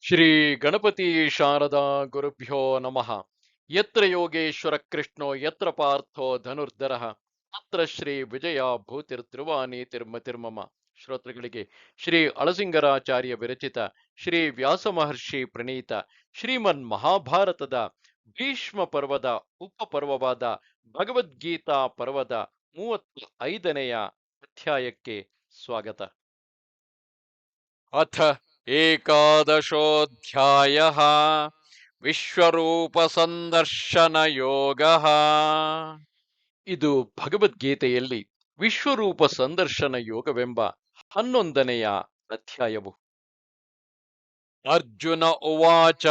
ಶ್ರೀ ಗಣಪತಿ ಶಾರದಾ ಗುರುಭ್ಯೋ ನಮಃ. ಯತ್ರ ಯೋಗೇಶ್ವರ ಕೃಷ್ಣೋ ಯತ್ರ ಪಾರ್ಥೋ ಧನುರ್ಧರಃ ತತ್ರ ಶ್ರೀ ವಿಜಯ ಭೂತಿರ್ಧ್ರುವ ನೀತಿರ್ಮತಿರ್ಮಮ. ಶ್ರೋತೃಗಳಿಗೆ ಶ್ರೀ ಅಳಸಿಂಗರಾಚಾರ್ಯ ವಿರಚಿತ ಶ್ರೀ ವ್ಯಾಸ ಮಹರ್ಷಿ ಪ್ರಣೀತ ಶ್ರೀಮನ್ ಮಹಾಭಾರತದ ಭೀಷ್ಮ ಪರ್ವದ ಉಪಪರ್ವವಾದ ಭಗವದ್ಗೀತಾ ಪರ್ವದ 35ನೆಯ ಅಧ್ಯಾಯಕ್ಕೆ ಸ್ವಾಗತ. ಅಥ ಏಕಾದಶೋऽಧ್ಯಾಯಃ ವಿಶ್ವರೂಪ ಸಂದರ್ಶನ ಯೋಗಃ. ಇದು ಭಗವದ್ಗೀತೆಯಲ್ಲಿ ವಿಶ್ವರೂಪ ಸಂದರ್ಶನ ಯೋಗವೆಂಬ 11ನೆಯ ಅಧ್ಯಾಯವು. ಅರ್ಜುನ ಉವಾಚ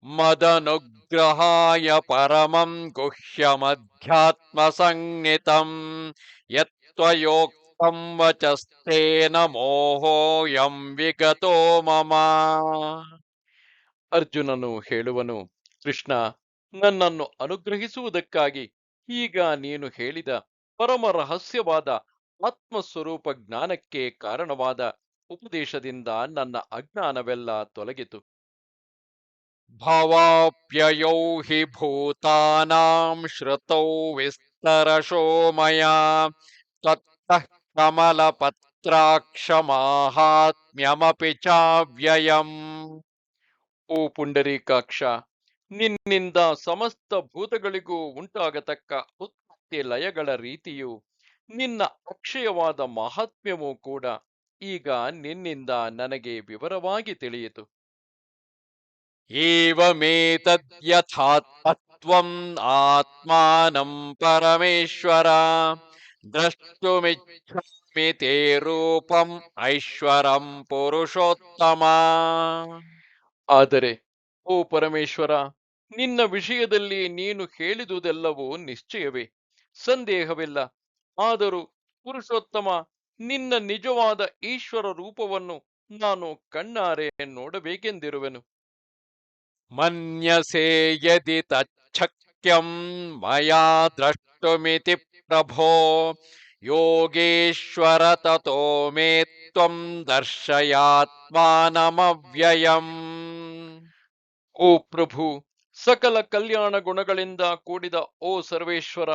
ಮದನುಗ್ರಹಾಯ ಪರಮಂ ಗುಹ್ಯಮಧ್ಯಾತ್ಮ ಸಂಜ್ಞಿತಂ ಯತ್ತ್ವಯೋಕ್ತಂ ವಚಸ್ತೇನ ಮೋಹೋಯಂ ವಿಗತೋ ಮಮ. ಅರ್ಜುನನು ಹೇಳುವನು, ಕೃಷ್ಣ, ನನ್ನನ್ನು ಅನುಗ್ರಹಿಸುವುದಕ್ಕಾಗಿ ಈಗ ನೀನು ಹೇಳಿದ ಪರಮ ರಹಸ್ಯವಾದ ಆತ್ಮಸ್ವರೂಪ ಜ್ಞಾನಕ್ಕೆ ಕಾರಣವಾದ ಉಪದೇಶದಿಂದ ನನ್ನ ಅಜ್ಞಾನವೆಲ್ಲ ತೊಲಗಿತು. ಭವಾಪ್ಯಯೌ ಹಿ ಭೂತಾನಾಂ ಶ್ರುತೌ ವಿಸ್ತರಶೋ ಮಯಾ ತ್ವತ್ತಃ ಕಮಲಪತ್ರಾಕ್ಷ ಮಾಹಾತ್ಮ್ಯಮಪಿ ಚಾವ್ಯಯಂ. ಓ ಪುಂಡರೀಕಾಕ್ಷ, ನಿನ್ನಿಂದ ಸಮಸ್ತ ಭೂತಗಳಿಗೂ ಉಂಟಾಗತಕ್ಕ ಉತ್ಪತ್ತಿ ಲಯಗಳ ರೀತಿಯು, ನಿನ್ನ ಅಕ್ಷಯವಾದ ಮಹಾತ್ಮ್ಯವೂ ಕೂಡ ಈಗ ನಿನ್ನಿಂದ ನನಗೆ ವಿವರವಾಗಿ ತಿಳಿಯಿತು. ಏವಮೇತದ್ಯಥಾತ್ಮತ್ವಂ ಆತ್ಮಾನಂ ಪರಮೇಶ್ವರ ದ್ರಷ್ಟುಮಿಚ್ಛಾಮಿ ತೇ ರೂಪಂ ಐಶ್ವರಂ ಪುರುಷೋತ್ತಮ. ಆದರೆ ಓ ಪರಮೇಶ್ವರ, ನಿನ್ನ ವಿಷಯದಲ್ಲಿ ನೀನು ಹೇಳಿದುದೆಲ್ಲವೂ ನಿಶ್ಚಯವೇ, ಸಂದೇಹವಿಲ್ಲ. ಆದರೂ ಪುರುಷೋತ್ತಮ, ನಿನ್ನ ನಿಜವಾದ ಈಶ್ವರ ರೂಪವನ್ನು ನಾನು ಕಣ್ಣಾರೆ ನೋಡಬೇಕೆಂದಿರುವೆನು. ಮನ್ಯಸೇ ಯದಿ ತಚ್ಛಕ್ಯಂ ಮಯಾ ದ್ರಷ್ಟುಮಿತಿ ಪ್ರಭೋ ಯೋಗೇಶ್ವರ ತತೋ ಮೇ ತ್ವಂ ದರ್ಶಯಾತ್ಮಾನಮವ್ಯಯಂ. ಓ ಪ್ರಭು, ಸಕಲ ಕಲ್ಯಾಣ ಗುಣಗಳಿಂದ ಕೂಡಿದ ಓ ಸರ್ವೇಶ್ವರ,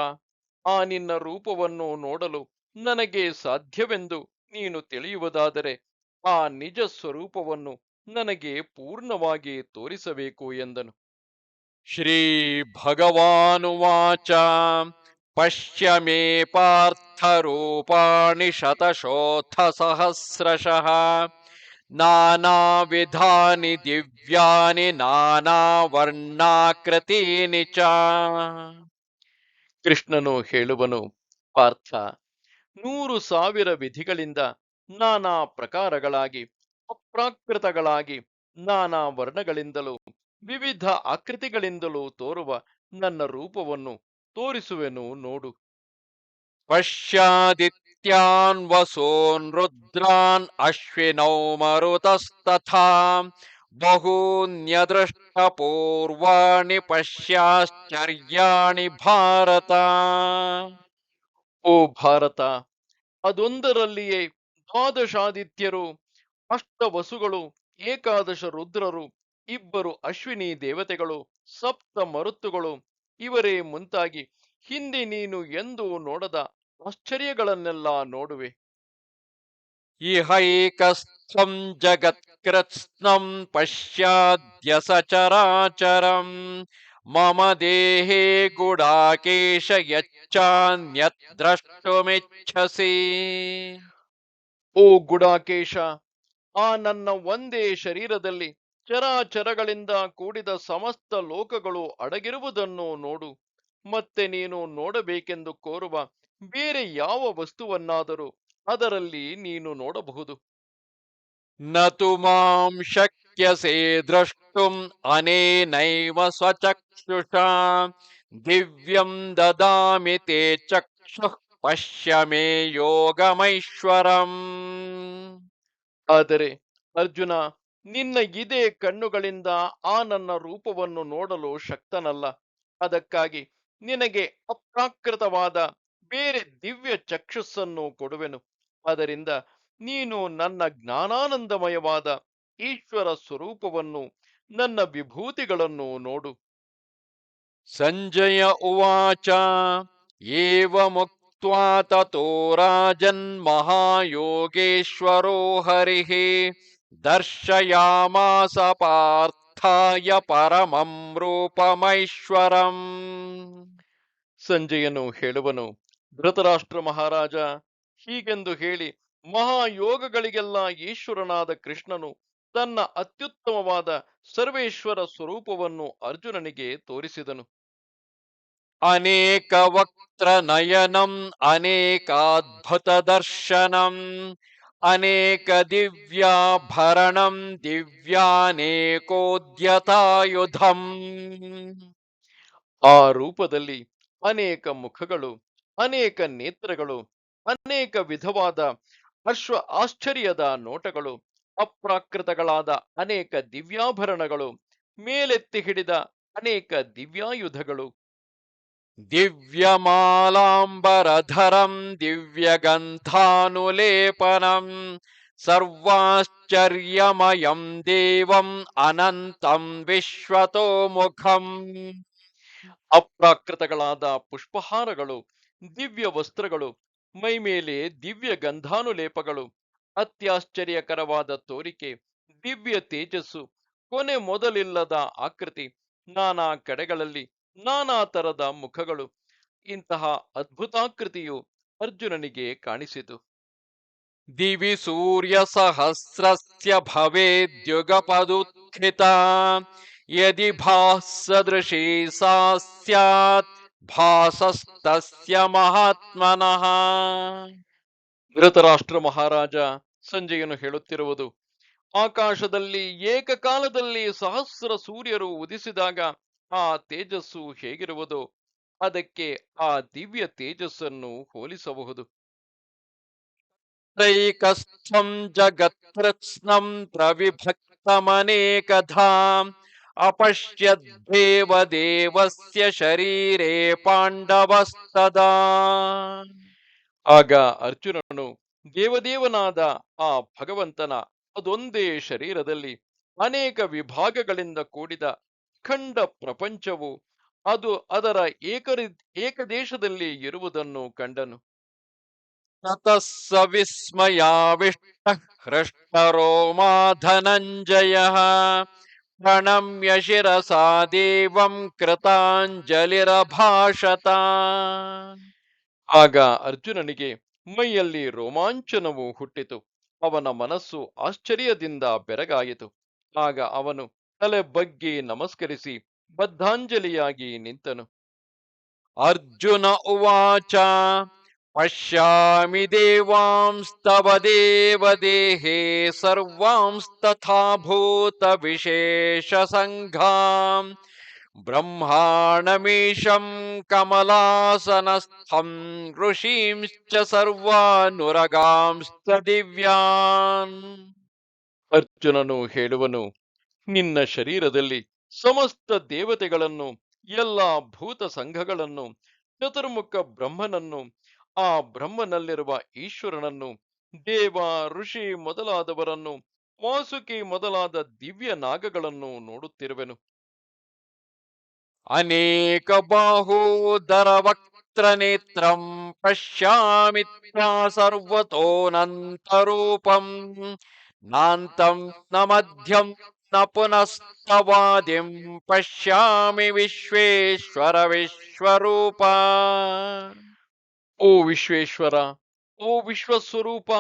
ಆ ನಿನ್ನ ರೂಪವನ್ನು ನೋಡಲು ನನಗೆ ಸಾಧ್ಯವೆಂದು ನೀನು ತಿಳಿಯುವುದಾದರೆ ಆ ನಿಜ ಸ್ವರೂಪವನ್ನು ನನಗೆ ಪೂರ್ಣವಾಗಿ ತೋರಿಸಬೇಕು ಎಂದನು. ಶ್ರೀ ಭಗವಾನುವಾಚ ಪಶ್ಯ ಮೇ ಪಾರ್ಥ ರೂಪಾಣಿ ಶತಶೋಥ ಸಹಸ್ರಶಃ ನಾನಾ ವಿಧಾನಿ ದಿವ್ಯಾನಿ ನಾನಾ ವರ್ಣಾಕೃತೀನಿ ಚ. ಕೃಷ್ಣನು ಹೇಳುವನು, ಪಾರ್ಥ, 100,000 ವಿಧಿಗಳಿಂದ ನಾನಾ ಪ್ರಕಾರಗಳಾಗಿ ಅಪ್ರಾಕೃತಗಳಾಗಿ ನಾನಾ ವರ್ಣಗಳಿಂದಲೂ ವಿವಿಧ ಆಕೃತಿಗಳಿಂದಲೂ ತೋರುವ ನನ್ನ ರೂಪವನ್ನು ತೋರಿಸುವೆನು ನೋಡು. ಪಶ್ಯಾದಿತ್ಯಾನ್ ವಸೋನ್ ರುದ್ರಾನ್ ಅಶ್ವಿನೌ ಮರುತಸ್ತಥಾ ಬಹೂನ್ಯದೃಷ್ಟ ಪೂರ್ವಾಣಿ ಪಶ್ಯಾಶ್ಚರ್ಯಾಣಿ ಭಾರತ. ಓ ಭಾರತ, ಅದೊಂದರಲ್ಲಿಯೇ ದ್ವಾದಶಾದಿತ್ಯರು, ಅಷ್ಟವಸುಗಳು, ಏಕಾದಶ ರುದ್ರರು, 2 ಅಶ್ವಿನಿ ದೇವತೆಗಳು, 7 ಮರುತ್ತುಗಳು, ಇವರೇ ಮುಂತಾಗಿ ಹಿಂದೆ ನೀನು ಎಂದೂ ನೋಡದ ಆಶ್ಚರ್ಯಗಳನ್ನೆಲ್ಲ ನೋಡುವೆ. ಇಹೈಕಸ್ಥಂ ಜಗತ್ಕೃತ್ಸ್ನಂ ಪಶ್ಯಾದ್ಯ ಸಚರಾಚರಂ ಮಮ ದೇಹೇ ಗುಡಾಕೇಶ ಯಚ್ಚಾನ್ಯತ್ ದ್ರಷ್ಟುಮಿಚ್ಛಸಿ. ಓ ಗುಡಾಕೇಶ, ಆ ನನ್ನ ಒಂದೇ ಶರೀರದಲ್ಲಿ ಚರಾಚರಗಳಿಂದ ಕೂಡಿದ ಸಮಸ್ತ ಲೋಕಗಳು ಅಡಗಿರುವುದನ್ನು ನೋಡು. ಮತ್ತೆ ನೀನು ನೋಡಬೇಕೆಂದು ಕೋರುವ ಬೇರೆ ಯಾವ ವಸ್ತುವನ್ನಾದರೂ ಅದರಲ್ಲಿ ನೀನು ನೋಡಬಹುದು. ನತು ಮಾಂ ಶಕ್ಯಸೇ ದ್ರಷ್ಟುಂ ಅನೇನೈವ ಸ್ವಚಕ್ಷುಷಾ ದಿವ್ಯಂ ದದಾಮಿ ತೇ ಚಕ್ಷುಃ ಪಶ್ಯ ಮೇ ಯೋಗಮೈಶ್ವರಂ. ಆದರೆ ಅರ್ಜುನ, ನಿನ್ನ ಇದೇ ಕಣ್ಣುಗಳಿಂದ ಆ ನನ್ನ ರೂಪವನ್ನು ನೋಡಲು ಶಕ್ತನಲ್ಲ. ಅದಕ್ಕಾಗಿ ನಿನಗೆ ಅಪ್ರಾಕೃತವಾದ ಬೇರೆ ದಿವ್ಯ ಚಕ್ಷುಸ್ಸನ್ನು ಕೊಡುವೆನು. ಅದರಿಂದ ನೀನು ನನ್ನ ಜ್ಞಾನಾನಂದಮಯವಾದ ಈಶ್ವರ ಸ್ವರೂಪವನ್ನು, ನನ್ನ ವಿಭೂತಿಗಳನ್ನು ನೋಡು. ಸಂಜಯ ಉವಾಚ ಏವಮುಕ್ತ್ವಾ ತತೋ ರಾಜನ್ ಮಹಾಯೋಗೇಶ್ವರೋ ಹರಿಃ ದರ್ಶಯಾಮಾಸ ಪಾರ್ಥಾಯ ಪರಮಂ ರೂಪಮೈಶ್ವರಂ. ಸಂಜಯನು ಹೇಳುವನು, ಧೃತರಾಷ್ಟ್ರ ಮಹಾರಾಜ, ಹೀಗೆಂದು ಹೇಳಿ ಮಹಾಯೋಗಗಳಿಗೆಲ್ಲ ಈಶ್ವರನಾದ ಕೃಷ್ಣನು ತನ್ನ ಅತ್ಯುತ್ತಮವಾದ ಸರ್ವೇಶ್ವರ ಸ್ವರೂಪವನ್ನು ಅರ್ಜುನನಿಗೆ ತೋರಿಸಿದನು. ಅನೇಕ ವಕ್ತ್ರ ನಯನಂ ಅನೇಕಾದ್ಭುತ ದರ್ಶನಂ ಅನೇಕ ದಿವ್ಯಾಭರಣಂ ದಿವ್ಯಾನೇಕೋದ್ಯತಾಯುಧಂ. ಆ ರೂಪದಲ್ಲಿ ಅನೇಕ ಮುಖಗಳು, ಅನೇಕ ನೇತ್ರಗಳು, ಅನೇಕ ವಿಧವಾದ ಆಶ್ಚರ್ಯದ ನೋಟಗಳು, ಅಪ್ರಾಕೃತಗಳಾದ ಅನೇಕ ದಿವ್ಯಾಭರಣಗಳು, ಮೇಲೆತ್ತಿ ಹಿಡಿದ ಅನೇಕ ದಿವ್ಯಾಯುಧಗಳು, ದಿವ್ಯಮಾಲಾಂಬರಧರಂ ದಿವ್ಯಗಂಧಾನುಲೇಪನಂ ಸರ್ವಾಶ್ಚರ್ಯಮಯಂ ದೇವಂ ಅನಂತಂ ವಿಶ್ವತೋಮುಖಂ. ಅಪ್ರಾಕೃತಗಳಾದ ಪುಷ್ಪಹಾರಗಳು, ದಿವ್ಯ ವಸ್ತ್ರಗಳು, ಮೈಮೇಲೆ ದಿವ್ಯ ಗಂಧಾನುಲೇಪಗಳು, ಅತ್ಯಾಶ್ಚರ್ಯಕರವಾದ ತೋರಿಕೆ, ದಿವ್ಯ ತೇಜಸ್ಸು, ಕೊನೆ ಮೊದಲಿಲ್ಲದ ಆಕೃತಿ, ನಾನಾ ಕಡೆಗಳಲ್ಲಿ ನಾನಾ ತರದ ಮುಖಗಳು, ಇಂತಹ ಅದ್ಭುತಾಕೃತಿಯು ಅರ್ಜುನನಿಗೆ ಕಾಣಿಸಿತು. ದಿವಿ ಸೂರ್ಯ ಸಹಸ್ರಸ್ಯ ಭವೇದ್ಯುಗಪದುತ್ಥಿತಾ ಯದಿ ಭಾಸದೃಶೀ ಸಾ ಸ್ಯಾತ್ ಭಾಸಸ್ತಸ್ಯ ಮಹಾತ್ಮನಃ. ಧೃತರಾಷ್ಟ್ರ ಮಹಾರಾಜ, ಸಂಜಯನು ಹೇಳುತ್ತಿರುವುದು, ಆಕಾಶದಲ್ಲಿ ಏಕಕಾಲದಲ್ಲಿ ಸಹಸ್ರ ಸೂರ್ಯರು ಉದಿಸಿದಾಗ ಆ ತೇಜಸ್ಸು ಹೇಗಿರುವುದೋ ಅದಕ್ಕೆ ಆ ದಿವ್ಯ ತೇಜಸ್ಸನ್ನು ಹೋಲಿಸಬಹುದು. ತ್ರೈಕಸ್ಥಂ ಜಗತ್ಕೃತ್ಸ್ನಂ ಪ್ರವಿಭಕ್ತಮನೇಕಧಾ ಅಪಶ್ಯದ್ದೇವ ದೇವಸ್ಯ ಶರೀರೇ ಪಾಂಡವಸ್ತದಾ. ಆಗ ಅರ್ಜುನನು ದೇವದೇವನಾದ ಆ ಭಗವಂತನ ಅದೊಂದೇ ಶರೀರದಲ್ಲಿ ಅನೇಕ ವಿಭಾಗಗಳಿಂದ ಕೂಡಿದ ಖಂಡ ಪ್ರಪಂಚವು ಅದು ಅದರ ಏಕದೇಶದಲ್ಲಿ ಇರುವುದನ್ನು ಕಂಡನು. ತತಃ ಸ ವಿಸ್ಮಯಾವಿಷ್ಟಃ ಹೃಷ್ಟರೋಮಾ ಧನಂಜಯಃ ಪ್ರಣಮ್ಯ ಶಿರಸಾ ದೇವಂ ಕೃತಾಂಜಲಿರಭಾಷತ. ಆಗ ಅರ್ಜುನನಿಗೆ ಮೈಯಲ್ಲಿ ರೋಮಾಂಚನವು ಹುಟ್ಟಿತು. ಅವನ ಮನಸ್ಸು ಆಶ್ಚರ್ಯದಿಂದ ಬೆರಗಾಯಿತು. ಆಗ ಅವನು ತಲೆ ಬಗ್ಗಿ ನಮಸ್ಕರಿಸಿ ಬದ್ಧಾಂಜಲಿಯಾಗಿ ನಿಂತನು. ಅರ್ಜುನ ಉವಾಚ ಪಶ್ಯಾಮಿ ದೇವಾಂಸ್ತವ ದೇವದೇಹೇ ಸರ್ವಾಂಸ್ತಥಾ ಭೂತ ವಿಶೇಷ ಸಂಘಾಂ ಬ್ರಹ್ಮಾಣಮೀಶಂ ಕಮಲಾಸನಸ್ಥಂ ಋಷೀಂಶ್ಚ ಸರ್ವಾನುರಗಾಂಶ್ಚ ದಿವ್ಯಾನ್. ಅರ್ಜುನನು ಹೇಳುವನು, ನಿನ್ನ ಶರೀರದಲ್ಲಿ ಸಮಸ್ತ ದೇವತೆಗಳನ್ನು, ಎಲ್ಲ ಭೂತ ಸಂಘಗಳನ್ನು, ಚತುರ್ಮುಖ ಬ್ರಹ್ಮನನ್ನು, ಆ ಬ್ರಹ್ಮನಲ್ಲಿರುವ ಈಶ್ವರನನ್ನು, ದೇವ ಋಷಿ ಮೊದಲಾದವರನ್ನು, ವಾಸುಕಿ ಮೊದಲಾದ ದಿವ್ಯ ನಾಗಗಳನ್ನು ನೋಡುತ್ತಿರುವೆನು. ಅನೇಕ ಬಾಹೂದರ ವಕ್ತ್ರ ನೇತ್ರಂ ಪಶ್ಯಾಮಿತ್ಯಾ ಸರ್ವತೋನಂತರೂಪಂ ನಾಂತಂ ನ ಮಧ್ಯಂ ನ ಪುನಸ್ತವಾದಿಂ ಪಶ್ಯಾಮಿ ವಿಶ್ವೇಶ್ವರ ವಿಶ್ವರೂಪ. ಓ ವಿಶ್ವೇಶ್ವರ, ಓ ವಿಶ್ವಸ್ವರೂಪ,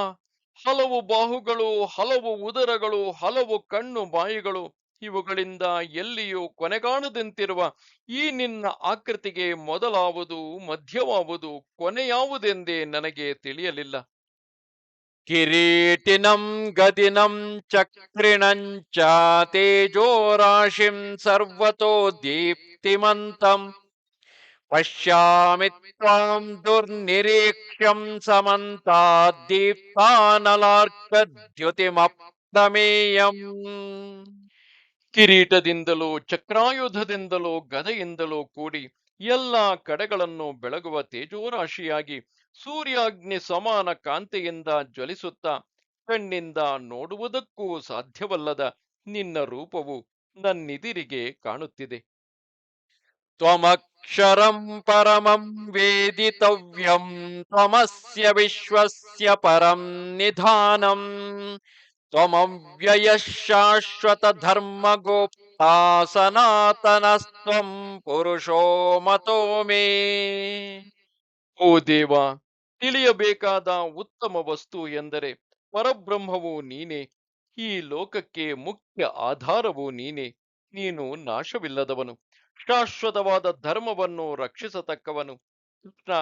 ಹಲವು ಬಾಹುಗಳು, ಹಲವು ಉದರಗಳು, ಹಲವು ಕಣ್ಣು ಬಾಯಿಗಳು, ಇವುಗಳಿಂದ ಎಲ್ಲಿಯೂ ಕೊನೆಗಾಣದಂತಿರುವ ಈ ನಿನ್ನ ಆಕೃತಿಗೆ ಮೊದಲಾವುದು, ಮಧ್ಯವಾವುದು, ಕೊನೆಯಾವುದೆಂದೇ ನನಗೆ ತಿಳಿಯಲಿಲ್ಲ. ಕಿರೀಟಿನಂ ಗದಿನಂ ಚಕ್ರಿಣಂಚ ತೇಜೋರಾಶಿಂ ಸರ್ವತೋ ದೀಪ್ತಿಮಂತಂ ಪಶ್ಯಾಮಿ ತ್ವಾಂ ದುರ್ನಿರೀಕ್ಷ್ಯಂ ಸಮಂತಾತ್ ದೀಪ್ತಾನಲಾರ್ಕದ್ಯುತಿಮಪ್ರಮೇಯಂ. ಕಿರೀಟದಿಂದಲೂ ಚಕ್ರಾಯುಧದಿಂದಲೂ ಗದೆಯಿಂದಲೂ ಕೂಡಿ ಎಲ್ಲ ಕಡೆಗಳನ್ನು ಬೆಳಗುವ ತೇಜೋರಾಶಿಯಾಗಿ ಸೂರ್ಯಾಗ್ನಿ ಸಮಾನ ಕಾಂತಿಯಿಂದ ಜ್ವಲಿಸುತ್ತಾ ಕಣ್ಣಿಂದ ನೋಡುವುದಕ್ಕೂ ಸಾಧ್ಯವಲ್ಲದ ನಿನ್ನ ರೂಪವು ನನ್ನಿದಿರಿಗೆ ಕಾಣುತ್ತಿದೆ. ತ್ವಮಕ್ಷರಂ ಪರಮಂ ವೇದಿತವ್ಯಂ ತ್ವಮಸ್ಯ ವಿಶ್ವಸ್ಯ ಪರಂ ನಿಧಾನಂ ತ್ವಮವ್ಯಯಃ ಶಾಶ್ವತ ಧರ್ಮಗೋಪ್ತಾ ಸನಾತನಸ್ತ್ವಂ ಪುರುಷೋ ಮತೋ ಮೇ. ಓ ದೇವ, ತಿಳಿಯಬೇಕಾದ ಉತ್ತಮ ವಸ್ತು ಎಂದರೆ ಪರಬ್ರಹ್ಮವು ನೀನೇ, ಈ ಲೋಕಕ್ಕೆ ಮುಖ್ಯ ಆಧಾರವು ನೀನೇ. ನೀನು ನಾಶವಿಲ್ಲದವನು, ಶಾಶ್ವತವಾದ ಧರ್ಮವನ್ನು ರಕ್ಷಿಸತಕ್ಕವನು. ಕೃಷ್ಣ,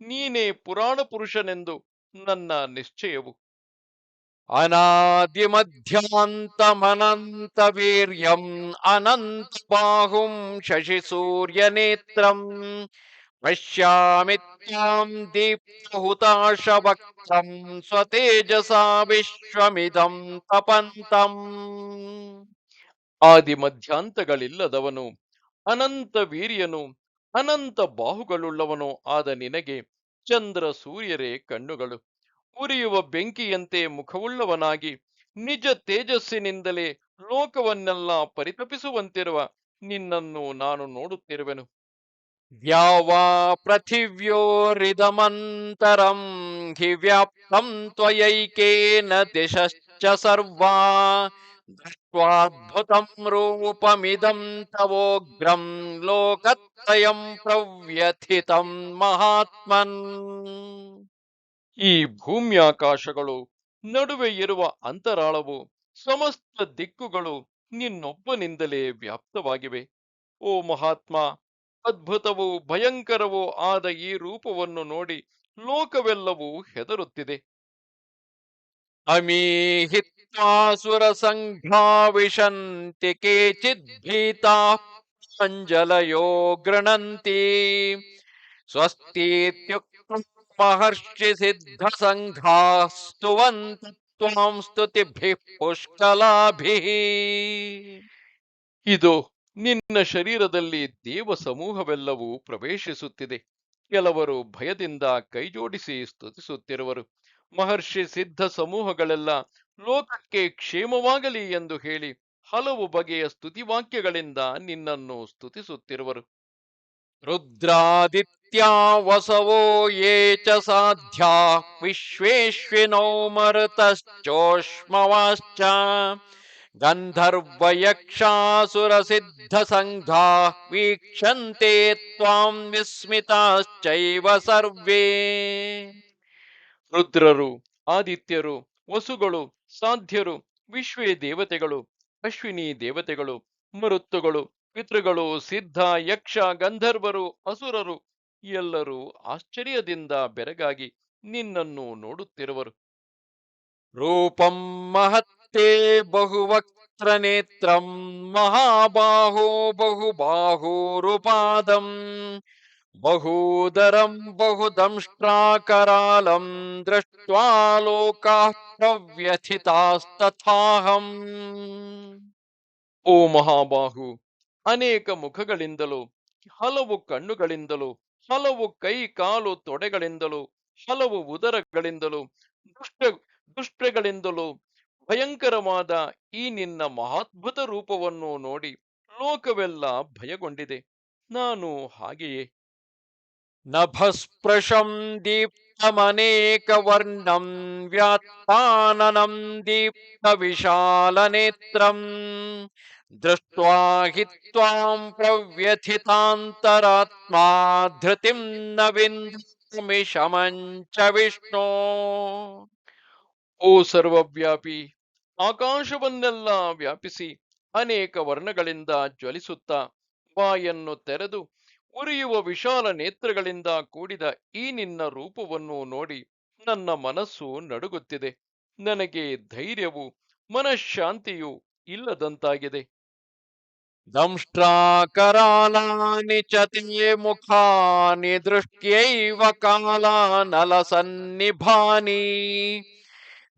ನೀನೇ ಪುರಾಣ ಪುರುಷನೆಂದು ನನ್ನ ನಿಶ್ಚಯವು. ಅನಾದಿಮಧ್ಯಾಂತಮನಂತ ವೀರ್ಯಂ ಅನಂತ ಬಾಹುಂ ಶಶಿ ಸೂರ್ಯ ನೇತ್ರಂ ಪಶ್ಯಾಮಿ ತ್ವಾಂ ದೀಪ್ತಹುತಾಶವಕ್ತ್ರಂ ಸ್ವತೇಜಸಾ ವಿಶ್ವಮಿದಂ ತಪಂತಂ. ಆದಿ ಮಧ್ಯಾಂತಗಳಿಲ್ಲದವನು, ಅನಂತ ವೀರ್ಯನು, ಅನಂತ ಬಾಹುಗಳುಳ್ಳವನು ಆದ ನಿನಗೆ ಚಂದ್ರ ಸೂರ್ಯರೇ ಕಣ್ಣುಗಳು. ಉರಿಯುವ ಬೆಂಕಿಯಂತೆ ಮುಖವುಳ್ಳವನಾಗಿ ನಿಜ ತೇಜಸ್ಸಿನಿಂದಲೇ ಲೋಕವನ್ನೆಲ್ಲ ಪರಿತಪಿಸುವಂತಿರುವ ನಿನ್ನನ್ನು ನಾನು ನೋಡುತ್ತಿರುವೆನು. ದ್ಯಾವಾ ಪೃಥಿವ್ಯೋರಿದಮಂತರಂ ಹಿ ವ್ಯಾಪ್ತಂ ತ್ವಯೈಕೇನ ದಿಶಶ್ಚ ಸರ್ವಾ ದೃಷ್ಟ್ವಾದ್ಭುತಂ ರೂಪಮಿದಂ ತವೋಗ್ರಂ ಲೋಕತ್ರಯಂ ಪ್ರವ್ಯಥಿತಂ ಮಹಾತ್ಮನ್. ಈ ಭೂಮ್ಯಾಕಾಶಗಳು, ನಡುವೆ ಇರುವ ಅಂತರಾಳವು, ಸಮಸ್ತ ದಿಕ್ಕುಗಳು ನಿನ್ನೊಬ್ಬನಿಂದಲೇ ವ್ಯಾಪ್ತವಾಗಿವೆ. ಓ ಮಹಾತ್ಮ, ಅದ್ಭುತವೂ ಭಯಂಕರವೂ ಆದ ಈ ರೂಪವನ್ನು ನೋಡಿ ಲೋಕವೆಲ್ಲವೂ ಹೆದರುತ್ತಿದೆ. ಅಮೀಹಿತ್ವಾಸುರ ಸಂಘಾ ವಿಶಂತಿ ಕೇಚಿದ್ ಭೀತಾಃ ಪ್ರಾಂಜಲಯೋ ಗೃಣಂತಿ ಸ್ವಸ್ತೀತ್ಯುಕ್ತಂ ಮಹರ್ಷಿ ಸಿದ್ಧ ಸಂಘಾಃ ಸ್ತುವಂತ ತ್ವಾಂ ಸ್ತುತಿಭಿಃ ಪುಷ್ಕಲಾಭಿಃ. ಇದು ನಿನ್ನ ಶರೀರದಲ್ಲಿ ದೇವ ಸಮೂಹವೆಲ್ಲವೂ ಪ್ರವೇಶಿಸುತ್ತಿದೆ. ಕೆಲವರು ಭಯದಿಂದ ಕೈಜೋಡಿಸಿ ಸ್ತುತಿಸುತ್ತಿರುವರು. ಮಹರ್ಷಿ ಸಿದ್ಧ ಸಮೂಹಗಳೆಲ್ಲ ಲೋಕಕ್ಕೆ ಕ್ಷೇಮವಾಗಲಿ ಎಂದು ಹೇಳಿ ಹಲವು ಬಗೆಯ ಸ್ತುತಿವಾಕ್ಯಗಳಿಂದ ನಿನ್ನನ್ನು ಸ್ತುತಿಸುತ್ತಿರುವರು. ರುದ್ರಾದಿತ್ಯಾ ವಸವೋ ಯೇ ಚ ಸಾಧ್ಯಾಃ ವಿಶ್ವೇಶ್ವಿನೋ ಮರುತಶ್ಚೋಷ್ಮವಾಶ್ಚ ಗಂಧರ್ವಯಕ್ಷಾಸುರಸಿದ್ಧಸಂಘಾಃ ವೀಕ್ಷಂತೆ ತ್ವಾಂ ವಿಸ್ಮಿತಾಶ್ಚೈವ ಸರ್ವೇ. ರುದ್ರರು, ಆದಿತ್ಯರು, ವಸುಗಳು, ಸಾಧ್ಯರು, ವಿಶ್ವೇ ದೇವತೆಗಳು, ಅಶ್ವಿನಿ ದೇವತೆಗಳು, ಮರುತ್ತುಗಳು, ಪಿತೃಗಳು, ಸಿದ್ಧ, ಯಕ್ಷ, ಗಂಧರ್ವರು, ಅಸುರರು ಎಲ್ಲರೂ ಆಶ್ಚರ್ಯದಿಂದ ಬೆರಗಾಗಿ ನಿನ್ನನ್ನು ನೋಡುತ್ತಿರುವರು. ರೂಪಂ ಮಹತ್ತೇ ಬಹುವಕ್ತ್ರ ನೇತ್ರಂ ಮಹಾಬಾಹೋ ಬಹುಬಾಹೂರುಪಾದಂ ಬಹೂದರಂ ಬಹುದಂಷ್ಟ್ರಾಕರಾಲಂ ದೃಷ್ಟ್ವಾ ಲೋಕಾಃ ಪ್ರವ್ಯಥಿತಾಸ್ತಥಾಹಂ. ಓ ಮಹಾಬಾಹು, ಅನೇಕ ಮುಖಗಳಿಂದಲೂ, ಹಲವು ಕಣ್ಣುಗಳಿಂದಲೂ, ಹಲವು ಕೈ ಕಾಲು ತೊಡೆಗಳಿಂದಲೂ, ಹಲವು ಉದರಗಳಿಂದಲೂ, ದುಷ್ಟ ದುಷ್ಟ್ರೆಗಳಿಂದಲೂ ಭಯಂಕರವಾದ ಈ ನಿನ್ನ ಮಹಾದ್ಭುತ ರೂಪವನ್ನು ನೋಡಿ ಲೋಕವೆಲ್ಲ ಭಯಗೊಂಡಿದೆ. ನಾನು ಹಾಗೆಯೇ. ನಭಸ್ಪೃಶಂ ದೀಪ್ತಮನೇಕವರ್ಣಂ ವ್ಯಾತ್ಥಾನನಂ ದೀಪ್ತವಿಶಾಲನೇತ್ರಂ ದೃಷ್ಟ್ವಾ ಹಿ ತ್ವಾಂ ಪ್ರವ್ಯಥಿತಾಂತರಾತ್ಮಾ ಧೃತಿಂ ನ ವಿಂದಾಮಿ ಶಮಂ ಚ ವಿಷ್ಣೋ. ಓ ಸರ್ವವ್ಯಾಪಿ, ಆಕಾಶವನ್ನೆಲ್ಲ ವ್ಯಾಪಿಸಿ ಅನೇಕ ವರ್ಣಗಳಿಂದ ಜ್ವಲಿಸುತ್ತಾ ಬಾಯನ್ನು ತೆರೆದು ಉರಿಯುವ ವಿಶಾಲ ನೇತ್ರಗಳಿಂದ ಕೂಡಿದ ಈ ನಿನ್ನ ರೂಪವನ್ನು ನೋಡಿ ನನ್ನ ಮನಸ್ಸು ನಡುಗುತ್ತಿದೆ. ನನಗೆ ಧೈರ್ಯವು ಮನಃಶಾಂತಿಯೂ ಇಲ್ಲದಂತಾಗಿದೆ. ದಂಷ್ಟ್ರಾಕರಾಲಾನಿ ಚ ತೇ ಮುಖಾನಿ ದೃಷ್ಟ್ಯೈವ ಕಾಲಾನಲಸನ್ನಿಭಾನಿ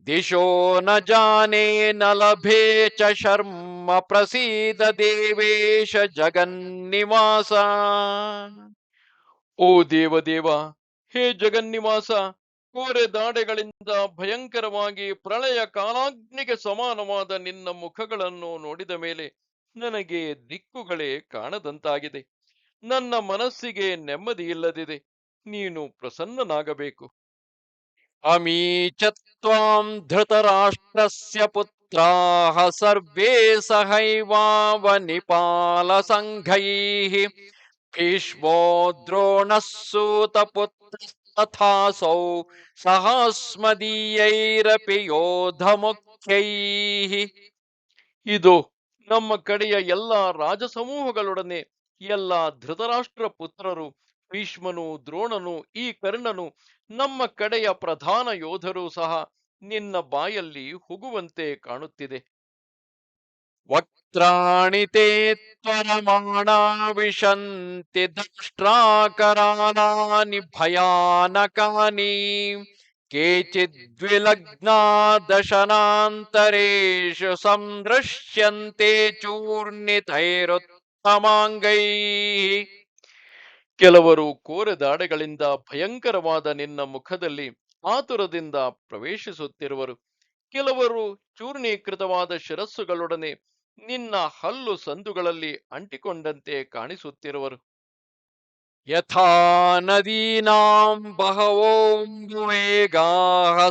ದಿಶೋ ನ ಜಾನೇ ನ ಲಭೇ ಚ ಶರ್ಮ ಪ್ರಸೀದ ದೇವೇಶ ಜಗನ್ನಿವಾಸ. ಓ ದೇವದೇವ, ಹೇ ಜಗನ್ನಿವಾಸ, ಕೋರೆ ದಾಡೆಗಳಿಂದ ಭಯಂಕರವಾಗಿ ಪ್ರಳಯ ಕಾಲಾಗ್ನಿಗೆ ಸಮಾನವಾದ ನಿನ್ನ ಮುಖಗಳನ್ನು ನೋಡಿದ ಮೇಲೆ ನನಗೆ ದಿಕ್ಕುಗಳೇ ಕಾಣದಂತಾಗಿದೆ. ನನ್ನ ಮನಸ್ಸಿಗೆ ನೆಮ್ಮದಿಯಿಲ್ಲದಿದೆ. ನೀನು ಪ್ರಸನ್ನನಾಗಬೇಕು. ಅಮೀ ಚ ತ್ವಾಂ ಧೃತರಾಷ್ಟ್ರಸ್ಯ ಪುತ್ರಾಃ ಸರ್ವೇ ಸಹೈವಾವನಿಪಾಲ ಸಂಘೈಃ ಭೀಷ್ಮೋ ದ್ರೋಣಃ ಸೂತಪುತ್ರಸ್ತಥಾಸೌ ಸಹಾಸ್ಮದೀಯೈರಪಿ ಯೋಧಮುಖ್ಯೈಃ. ಇದು ನಮ್ಮ ಕಡೆಯ ಎಲ್ಲಾ ರಾಜಸಮೂಹಗಳೊಡನೆ ಎಲ್ಲಾ ಧೃತರಾಷ್ಟ್ರ ಪುತ್ರರು, ಭೀಷ್ಮನು, ದ್ರೋಣನು, ಈ ಕರ್ಣನು, ನಮ್ಮ ಕಡೆಯ ಪ್ರಧಾನ ಯೋಧರು ಸಹ ನಿನ್ನ ಬಾಯಲ್ಲಿ ಹುಗುವಂತೆ ಕಾಣುತ್ತಿದೆ. ವಕ್ತ್ರಾಣಿ ತೇ ತ್ವರಮಾಣಾ ವಿಶಂತಿ ದಷ್ಟ್ರಾಕರಾಳಾನಿ ಭಯಾನಕಾನಿ ಕೇಚಿದ್ವಿಲಗ್ನಾ ದಶನಾಂತರೇಷು ಸಂದೃಶ್ಯಂತೆ ಚೂರ್ಣಿತೈರುತ್ತಮಾಂಗೈಃ. ಕೆಲವರು ಕೋರೆದಾಡೆಗಳಿಂದ ಭಯಂಕರವಾದ ನಿನ್ನ ಮುಖದಲ್ಲಿ ಆತುರದಿಂದ ಪ್ರವೇಶಿಸುತ್ತಿರುವರು. ಕೆಲವರು ಚೂರ್ಣೀಕೃತವಾದ ಶಿರಸ್ಸುಗಳೊಡನೆ ನಿನ್ನ ಹಲ್ಲು ಸಂದುಗಳಲ್ಲಿ ಅಂಟಿಕೊಂಡಂತೆ ಕಾಣಿಸುತ್ತಿರುವರು. ಯಥಾ ನದೀನಾಂ ಬಹವೋಂಬುವೇಗಾಃ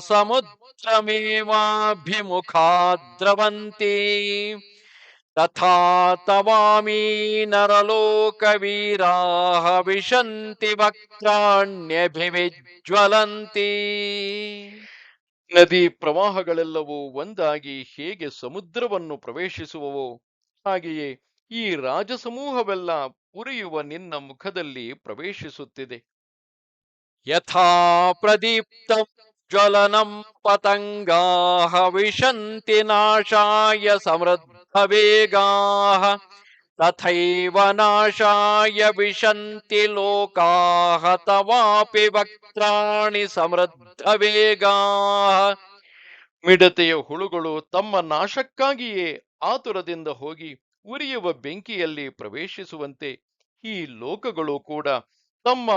ಸಮುದ್ರಮೇವಾಭಿಮುಖಾ ದ್ರವಂತಿ ತಥಾ ತವಾಮೀ ನರಲೋಕವೀರಾಃ ವಿಶಂತಿ ವಕ್ತ್ರಾಣ್ಯಭಿವಿಜ್ವಲಂತಿ. ನದಿ ಪ್ರವಾಹಗಳೆಲ್ಲವೂ ಒಂದಾಗಿ ಹೇಗೆ ಸಮುದ್ರವನ್ನು ಪ್ರವೇಶಿಸುವವೋ ಹಾಗೆಯೇ ಈ ರಾಜಸಮೂಹವೆಲ್ಲ ಉರಿಯುವ ನಿನ್ನ ಮುಖದಲ್ಲಿ ಪ್ರವೇಶಿಸುತ್ತಿದೆ. ಯಥಾ ಪ್ರದೀಪ್ತಂ ಜ್ವಲನಂ ಪತಂಗಾಃ ವಿಶಂತಿ ನಾಶಾಯ ಸಮೃದ್ಧವೇಗಾಃ ತಥೈವ ನಾಶಾಯ ವಿಶಂತಿ ಲೋಕಾಃ ತವಾಪಿ ವಕ್ತ್ರಾಣಿ ಸಮೃದ್ಧವೇಗಾಃ. ಮಿಡತೆಯ ಹುಳುಗಳು ತಮ್ಮ ನಾಶಕ್ಕಾಗಿಯೇ ಆತುರದಿಂದ ಹೋಗಿ ಉರಿಯುವ ಬೆಂಕಿಯಲ್ಲಿ ಪ್ರವೇಶಿಸುವಂತೆ ಈ ಲೋಕಗಳು ಕೂಡ ತಮ್ಮ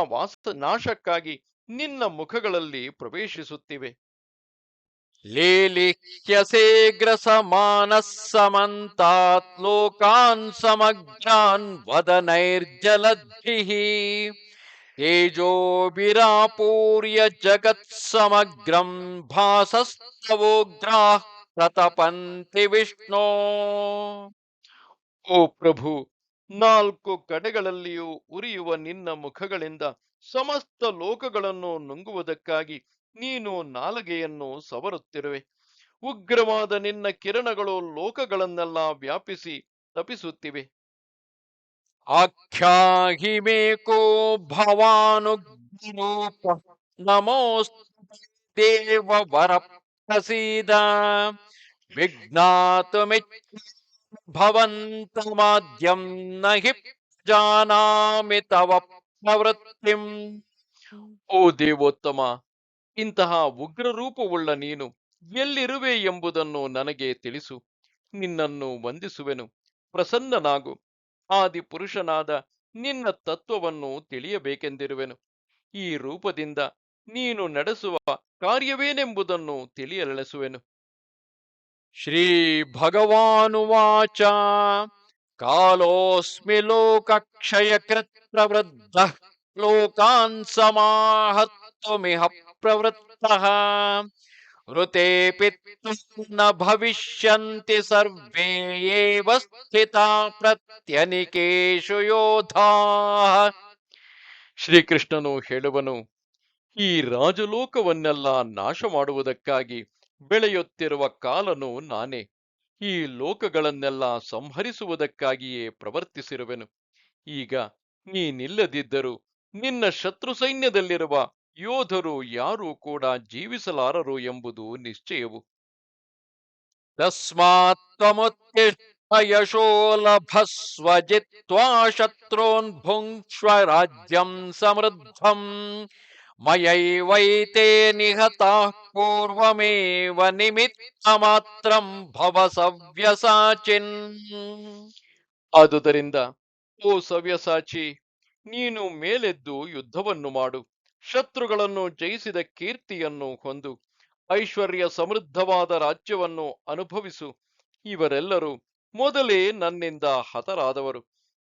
ನಾಶಕ್ಕಾಗಿ ನಿನ್ನ ಮುಖಗಳಲ್ಲಿ ಪ್ರವೇಶಿಸುತ್ತಿವೆ. ಲೇಲಿಹ್ಯಸೇಗ್ರ ಸಮಾನಃ ಸಮಂತಾತ್ ಲೋಕಾನ್ ಸಮಗ್ರಾನ್ ವದನೈರ್ಜಲದ್ಭಿಃ ತೇಜೋಭಿರಾಪೂರ್ಯ ಜಗತ್ ಸಮಗ್ರಂ ಭಾಸಸ್ತವೋಗ್ರಾಃ ಪ್ರತಪಂತಿ ವಿಷ್ಣೋ. ಓ ಪ್ರಭು, ನಾಲ್ಕು ಕಡೆಗಳಲ್ಲಿಯೂ ಉರಿಯುವ ನಿನ್ನ ಮುಖಗಳಿಂದ ಸಮಸ್ತ ಲೋಕಗಳನ್ನು ನುಂಗುವುದಕ್ಕಾಗಿ ನೀನು ನಾಲಗೆಯನ್ನು ಸವರುತ್ತಿರುವೆ. ಉಗ್ರವಾದ ನಿನ್ನ ಕಿರಣಗಳು ಲೋಕಗಳನ್ನೆಲ್ಲ ವ್ಯಾಪಿಸಿ ತಪಿಸುತ್ತಿವೆ. ಆಖ್ಯಾಹಿ ಮೇ ಕೋ ಭವಾನುಗ್ರರೂಪ ನಮೋಸ್ತುತೇ ದೇವ ವರ ಪ್ರಸೀದ ವಿಜ್ಞಾತುಮಿಚ್ಛಾಮಿ ಭವಂತಮಾದ್ಯಂ ನಹಿ ಜಾನಾಮಿ ತವ ಪ್ರವೃತ್ತಿಂ. ಓ ದೇವೋತ್ತಮ, ಇಂತಹ ಉಗ್ರ ರೂಪವುಳ್ಳ ನೀನು ಎಲ್ಲಿರುವೆ ಎಂಬುದನ್ನು ನನಗೆ ತಿಳಿಸು. ನಿನ್ನನ್ನು ವಂದಿಸುವೆನು. ಪ್ರಸನ್ನನಾಗು. ಆದಿ ಪುರುಷನಾದ ನಿನ್ನ ತತ್ವವನ್ನು ತಿಳಿಯಬೇಕೆಂದಿರುವೆನು. ಈ ರೂಪದಿಂದ ನೀನು ನಡೆಸುವ ಕಾರ್ಯವೇನೆಂಬುದನ್ನು ತಿಳಿಯಲೆಸುವೆನು. ಶ್ರೀ ಭಗವಾನುವಾಚ ಕಾಲೋಸ್ಮಿ ಲೋಕಕ್ಷಯಕೃತ್ ಪ್ರವೃದ್ಧಃ ಲೋಕಾನ್ ಸಮಾಹರ್ತುಮಿಹ ಪ್ರವೃತ್ತಃ ಋತೇಪಿ ನ ಭವಿಷ್ಯಂತಿ ಸರ್ವೇ ಏವ ಸ್ಥಿತಾ ಪ್ರತ್ಯನಿಕೇಷು ಯೋಧಾಃ. ಶ್ರೀಕೃಷ್ಣನು ಹೇಳುವನು, ಈ ರಾಜಲೋಕವನ್ನೆಲ್ಲ ನಾಶ ಮಾಡುವುದಕ್ಕಾಗಿ ಬೆಳೆಯುತ್ತಿರುವ ಕಾಲನು ನಾನೇ. ಈ ಲೋಕಗಳನ್ನೆಲ್ಲ ಸಂಹರಿಸುವುದಕ್ಕಾಗಿಯೇ ಪ್ರವರ್ತಿಸಿರುವೆನು. ಈಗ ನೀನಿಲ್ಲದಿದ್ದರೂ ನಿನ್ನ ಶತ್ರು ಸೈನ್ಯದಲ್ಲಿರುವ ಯೋಧರು ಯಾರೂ ಕೂಡ ಜೀವಿಸಲಾರರು ಎಂಬುದು ನಿಶ್ಚಯವು. ತಸ್ಮಾತ್ ತ್ವಮುತ್ತಿಷ್ಠ ಯಶೋ ಲಭಸ್ವ ಜಿತ್ವಾ ಶತ್ರೂನ್ ಭುಂಕ್ಷ್ವ ರಾಜ್ಯಂ ಸಮೃದ್ಧಂ ಮಯೈವೈತೆ ನಿಹತಾಃ ಪೂರ್ವಮೇವ ನಿಮಿತ್ತ ಮಾತ್ರಂ ಭವ ಸವ್ಯಸಾಚಿನ್. ಆದುದರಿಂದ ಓ ಸವ್ಯಸಾಚಿ, ನೀನು ಮೇಲೆದ್ದು ಯುದ್ಧವನ್ನು ಮಾಡು. ಶತ್ರುಗಳನ್ನು ಜಯಿಸಿದ ಕೀರ್ತಿಯನ್ನು ಹೊಂದು ಐಶ್ವರ್ಯ ಸಮೃದ್ಧವಾದ ರಾಜ್ಯವನ್ನು ಅನುಭವಿಸು. ಇವರೆಲ್ಲರೂ ಮೊದಲೇ ನನ್ನಿಂದ ಹತರಾದವರು.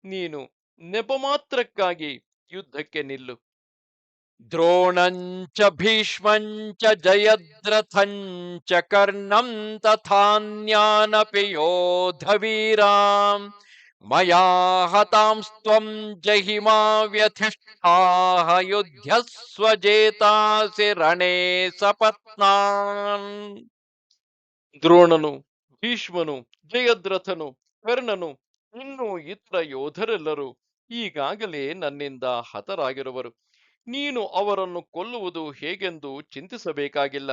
ನೀನು ನೆಪಮಾತ್ರಕ್ಕಾಗಿ ಯುದ್ಧಕ್ಕೆ ನಿಲ್ಲು. ದ್ರೋಣಂಚ ಭೀಷ್ಮಂಚ ಜಯದ್ರಥಂಚ ಕರ್ಣಂ ತಥಾನ್ಯಾನಪಿ ಯೋಧವೀರಾಂ ಮಯಾ ಹತಾಂಸ್ತ್ವಂ ಜಹಿಮಾ ವ್ಯಥಿಷ್ಠಾಃ ಯುಧ್ಯಸ್ವ ಜೇತಾಸಿ ರಣೇ ಸಪತ್ನಾನ್. ದ್ರೋಣನು, ಭೀಷ್ಮನು, ಜಯದ್ರಥನು, ಕರ್ಣನು, ಇನ್ನೂ ಇತರ ಯೋಧರೆಲ್ಲರೂ ಈಗಾಗಲೇ ನನ್ನಿಂದ ಹತರಾಗಿರುವರು. ನೀನು ಅವರನ್ನು ಕೊಲ್ಲುವುದು ಹೇಗೆಂದು ಚಿಂತಿಸಬೇಕಾಗಿಲ್ಲ.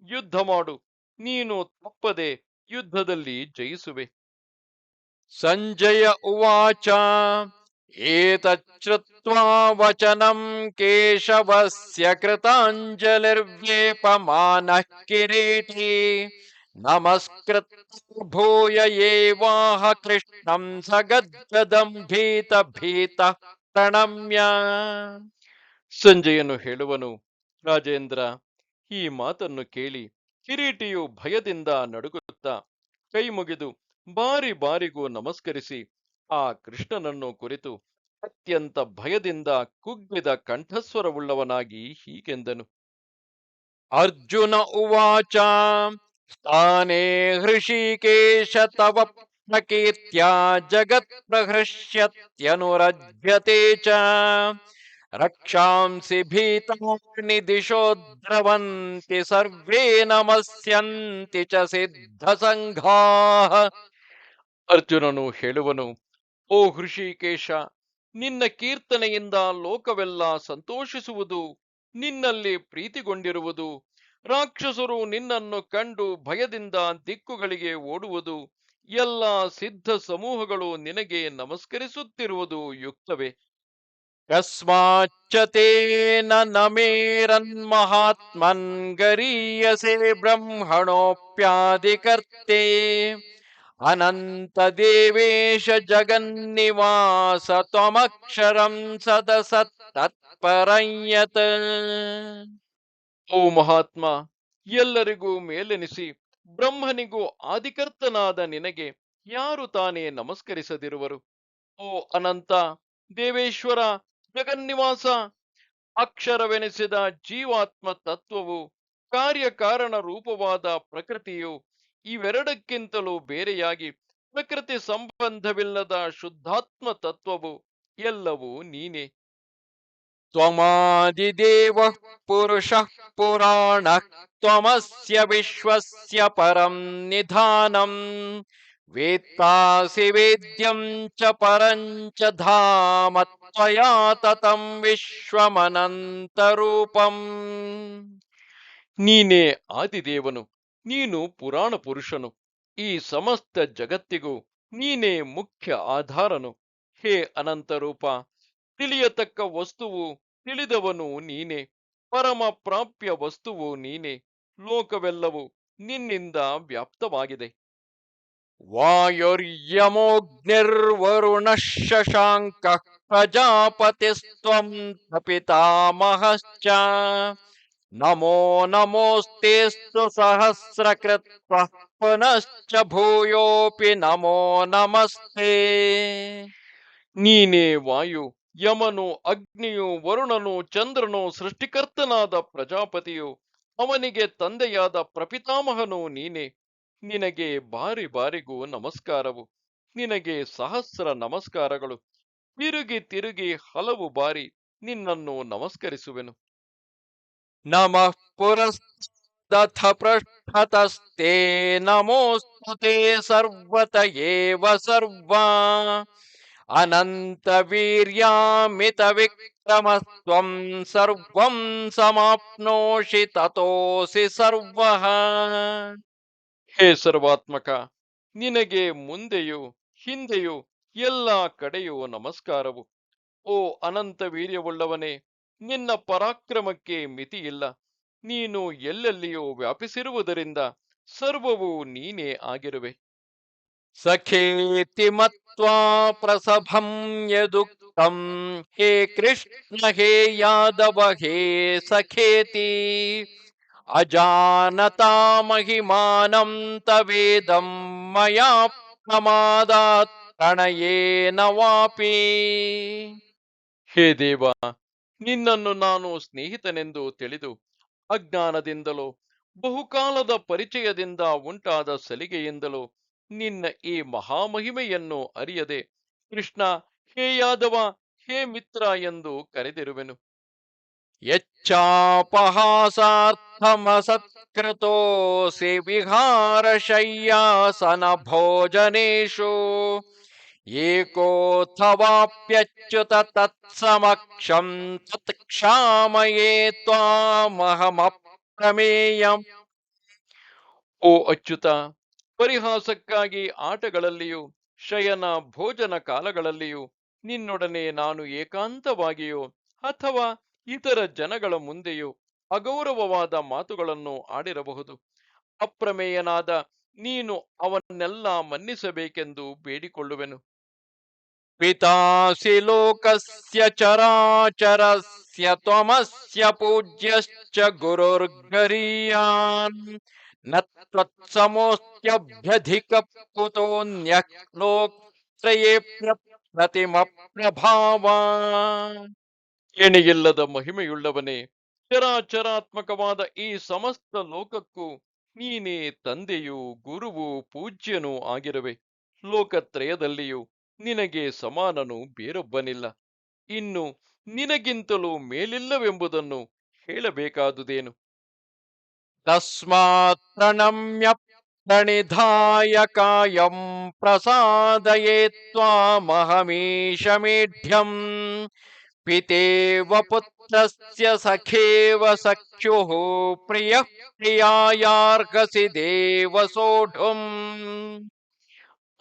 ಯುದ್ಧ ಮಾಡು. ನೀನು ತಪ್ಪದೆ ಯುದ್ಧದಲ್ಲಿ ಜಯಿಸುವೆ. ಸಂಜಯ ಉವಾಚ ಏತಚ್ಛ್ರುತ್ವಾ ವಚನಂ ಕೇಶವಸ್ಯ ಕೃತಾಂಜಲಿರ್ವೇಪಮಾನಃ ಕಿರೀಟಿ ನಮಸ್ಕೃತ್ಯ ಭೂಯ ಏವಾಹ ಕೃಷ್ಣಂ ಸಗದ್ಗದಂ ಭೀತ ಭೀತ ಪ್ರಣಮ್ಯ. ಸಂಜಯನು ಹೇಳುವನು, ರಾಜೇಂದ್ರ, ಈ ಮಾತನ್ನು ಕೇಳಿ ಕಿರೀಟಿಯು ಭಯದಿಂದ ನಡುಗುತ್ತಾ ಕೈ ಮುಗಿದು ಬಾರಿ ಬಾರಿಗೂ ನಮಸ್ಕರಿಸಿ ಆ ಕೃಷ್ಣನನ್ನು ಕುರಿತು ಅತ್ಯಂತ ಭಯದಿಂದ ಕುಗ್ಗಿದ ಕಂಠಸ್ವರವುಳ್ಳವನಾಗಿ ಹೀಗೆಂದನು. ಅರ್ಜುನ ಉವಾಚ ಸ್ಥಾನೇ ಹೃಷೀಕೇಶ ತವ ಪ್ರಕೀರ್ತ್ಯಾ ಜಗತ್ ಪ್ರಹೃಷ್ಯತ್ಯನುರಜ್ಯತೆ ಚ ರಕ್ಷಾಂಸಿ ಭೀತಾನಿ ದಿಶೋ ದ್ರವಂತಿ ಸರ್ವೇ ನಮಸ್ಯಂತಿ ಚ ಸಿದ್ಧ ಸಂಘಾಃ. ಅರ್ಜುನನು ಹೇಳುವನು, ಓ ಹೃಷಿಕೇಶ, ನಿನ್ನ ಕೀರ್ತನೆಯಿಂದ ಲೋಕವೆಲ್ಲ ಸಂತೋಷಿಸುವುದು, ನಿನ್ನಲ್ಲಿ ಪ್ರೀತಿಗೊಂಡಿರುವುದು, ರಾಕ್ಷಸರು ನಿನ್ನನ್ನು ಕಂಡು ಭಯದಿಂದ ದಿಕ್ಕುಗಳಿಗೆ ಓಡುವುದು, ಎಲ್ಲ ಸಿದ್ಧ ಸಮೂಹಗಳು ನಿನಗೆ ನಮಸ್ಕರಿಸುತ್ತಿರುವುದು ಯುಕ್ತವೇ. ಕಸ್ಮಾಚ್ಚ ತೇನ ನ ಮೇರನ್ಮಹಾತ್ಮನ್ ಗರೀಯಸೆ ಬ್ರಹ್ಮಣೋಪ್ಯಾದಿಕರ್ತೆ ಅನಂತ ದೇವೇಶ ಜಗನ್ನಿವಾಸ ತ್ವಮಕ್ಷರಂ ಸದಸತ್ ತತ್ಪರಯತ್. ಓ ಮಹಾತ್ಮ, ಎಲ್ಲರಿಗೂ ಮೇಲೆನಿಸಿ ಬ್ರಹ್ಮನಿಗೂ ಆದಿಕರ್ತನಾದ ನಿನಗೆ ಯಾರು ತಾನೇ ನಮಸ್ಕರಿಸದಿರುವರು? ಓ ಅನಂತ, ದೇವೇಶ್ವರ, ಜಗನ್ನಿವಾಸ, ಅಕ್ಷರವೆನಿಸಿದ ಜೀವಾತ್ಮ ತತ್ವವು, ಕಾರ್ಯಕಾರಣ ರೂಪವಾದ ಪ್ರಕೃತಿಯು, ಇವೆರಡಕ್ಕಿಂತಲೂ ಬೇರೆಯಾಗಿ ಪ್ರಕೃತಿ ಸಂಬಂಧವಿಲ್ಲದ ಶುದ್ಧಾತ್ಮ ತತ್ವವು, ಎಲ್ಲವೂ ನೀನೇ. ತ್ವಮಾದಿದೇವಃ ಪುರುಷಃ ಪುರಾಣಃ ತ್ವಮಸ್ಯ ವಿಶ್ವಸ್ಯ ಪರಂ ನಿಧಾನಂ ವೇತ್ತಾಸಿ ವೇದ್ಯಂ ಚ ಪರಂ ಚ ಧಾಮ ತ್ವಯಾ ತತಂ ವಿಶ್ವಮನಂತರೂಪಂ. ನೀನೇ ಆದಿದೇವನು, ನೀನು ಪುರಾಣ ಪುರುಷನು, ಈ ಸಮಸ್ತ ಜಗತ್ತಿಗೂ ನೀನೇ ಮುಖ್ಯ ಆಧಾರನು. ಹೇ ಅನಂತರೂಪ, ತಿಳಿಯತಕ್ಕ ವಸ್ತುವು ತಿಳಿದವನು ನೀನೇ, ಪರಮ ಪ್ರಾಪ್ಯ ವಸ್ತುವು ನೀನೇ, ಲೋಕವೆಲ್ಲವೂ ನಿನ್ನಿಂದ ವ್ಯಾಪ್ತವಾಗಿದೆ. ವಾಯುರ್ಯಮೋಗ್ನಿರ್ವರುಣಃ ಶಶಾಂಕಃ ಪ್ರಜಾಪತಿಸ್ತ್ವಂ ಪಿತಾಮಹಶ್ಚ ನಮೋ ನಮೋಸ್ತೇಸ್ತು ಸಹಸ್ರಕೃತ್ವಃ ಪುನಶ್ಚ ಭೂಯೋಪಿ ನಮೋ ನಮಸ್ತೆ. ನೀನೇ ವಾಯು, ಯಮನು, ಅಗ್ನಿಯು, ವರುಣನು, ಚಂದ್ರನು, ಸೃಷ್ಟಿಕರ್ತನಾದ ಪ್ರಜಾಪತಿಯು, ಅವನಿಗೆ ತಂದೆಯಾದ ಪ್ರಪಿತಾಮಹನು ನೀನೇ. ನಿನಗೆ ಬಾರಿ ಬಾರಿಗೂ ನಮಸ್ಕಾರವು. ನಿನಗೆ ಸಹಸ್ರ ನಮಸ್ಕಾರಗಳು. ತಿರುಗಿ ತಿರುಗಿ ಹಲವು ಬಾರಿ ನಿನ್ನನ್ನು ನಮಸ್ಕರಿಸುವೆನು. ನಮಃ ಪುರಸ್ದಥ ಪೃಷ್ಠತಸ್ತೆ ನಮೋಸ್ತುತೆ ಸರ್ವತ ಏವ ಸರ್ವಾ ಅನಂತ ವೀರ್ಯಾಮಿತ ವಿಕ್ರಮಸ್ತ್ವಂ ಸರ್ವಂ ಸಮಾಪ್ನೋಷಿ ತತೋಸಿ ಸರ್ವಃ. ಹೇ ಸರ್ವಾತ್ಮಕ, ನಿನಗೆ ಮುಂದೆಯೂ ಹಿಂದೆಯೂ ಎಲ್ಲ ಕಡೆಯೂ ನಮಸ್ಕಾರವು. ಓ ಅನಂತ ವೀರ್ಯವುಳ್ಳವನೇ, ನಿನ್ನ ಪರಾಕ್ರಮಕ್ಕೆ ಮಿತಿಯಿಲ್ಲ. ನೀನು ಎಲ್ಲೆಲ್ಲಿಯೂ ವ್ಯಾಪಿಸಿರುವುದರಿಂದ ಸರ್ವವೂ ನೀನೇ ಆಗಿರುವೆ. ಸಖೇತಿ ಮತ್ ಮತ್ವಾ ಪ್ರಸಭಂ ಯದುಕ್ತಂ ಹೇ ಕೃಷ್ಣ ಹೇ ಯಾದವ ಹೇ ಸಖೇತಿ ಅಜಾನತಾ ಮಹಿಮಾನಂ ತವೇದಂ ಮಯಾ ಪ್ರಮಾದಾತ್ ಪ್ರಣಯೇನ ವಾಪಿ. ಹೇ ದೇವ, ನಿನ್ನನ್ನು ನಾನು ಸ್ನೇಹಿತನೆಂದು ತಿಳಿದು ಅಜ್ಞಾನದಿಂದಲೋ ಬಹುಕಾಲದ ಪರಿಚಯದಿಂದ ಉಂಟಾದ ಸಲಿಗೆಯಿಂದಲೋ ನಿನ್ನ ಈ ಮಹಾಮಹಿಮೆಯನ್ನು ಅರಿಯದೆ ಕೃಷ್ಣ, ಹೇ ಯಾದವ, ಹೇ ಮಿತ್ರ ಎಂದು ಕರೆದಿರುವೆನು. ಯಚ್ಚಾಪಹಾಸಾರ್ಥಮಸತ್ಕೃತೋऽಸಿ ವಿಹಾರಶಯ್ಯಾಸನ ಭೋಜನೇಷು ಏಕೋऽಥವಾಪ್ಯಚ್ಯುತ ತತ್ಸಮಕ್ಷಂ ತತ್ಕ್ಷಾಮಯೇ ತ್ವಾಮಹಮಪ್ರಮೇಯಂ. ಓ ಅಚ್ಯುತ, ಪರಿಹಾಸಕ್ಕಾಗಿ ಆಟಗಳಲ್ಲಿಯೂ ಶಯನ ಭೋಜನ ಕಾಲಗಳಲ್ಲಿಯೂ ನಿನ್ನೊಡನೆ ನಾನು ಏಕಾಂತವಾಗಿಯೋ ಅಥವಾ ಇತರ ಜನಗಳ ಮುಂದೆಯೋ ಅಗೌರವವಾದ ಮಾತುಗಳನ್ನು ಆಡಿರಬಹುದು. ಅಪ್ರಮೇಯನಾದ ನೀನು ಅವನ್ನೆಲ್ಲ ಮನ್ನಿಸಬೇಕೆಂದು ಬೇಡಿಕೊಳ್ಳುವೆನು. ಪಿತಾಸಿ ಲೋಕಸ್ಯ ಚರಾಚರಸ್ಯ ತ್ವಮಸ್ಯ ಪೂಜ್ಯಶ್ಚ ಗುರುರ್ಗರೀಯಾನ್ ನ ತ್ವತ್ಸಮೋऽಸ್ತ್ಯಭ್ಯಧಿಕ ಕುತೋऽನ್ಯಃ ಲೋಕತ್ರಯೇ ಪ್ರತಿಮ ಪ್ರಭಾವ. ಎಣೆಯಿಲ್ಲದ ಮಹಿಮೆಯುಳ್ಳವನೇ, ಚರಾಚರಾತ್ಮಕವಾದ ಈ ಸಮಸ್ತ ಲೋಕಕ್ಕೂ ನೀನೇ ತಂದೆಯೂ ಗುರುವು ಪೂಜ್ಯನೂ ಆಗಿರುವೆ. ಲೋಕತ್ರಯದಲ್ಲಿಯೂ ನಿನಗೆ ಸಮಾನನು ಬೇರೊಬ್ಬನಿಲ್ಲ. ಇನ್ನು ನಿನಗಿಂತಲೂ ಮೇಲಿಲ್ಲವೆಂಬುದನ್ನು ಹೇಳಬೇಕಾದುದೇನು? ತಸ್ಮಾತ್ ಪ್ರಣಮ್ಯ ಪ್ರಣಿಧಾಯ ಕಾಯಂ ಪ್ರಸಾದಯೇ ತ್ವಾಮಹಮೀಶ ಮೇಢ್ಯಂ ಪಿತೇವ ಪುತ್ರಸ್ಯ ಸಖೇವ ಸಖ್ಯುಃ ಪ್ರಿಯಃ ಪ್ರಿಯಾಯಾರ್ಹಸಿ ದೇವ ಸೋಢುಂ.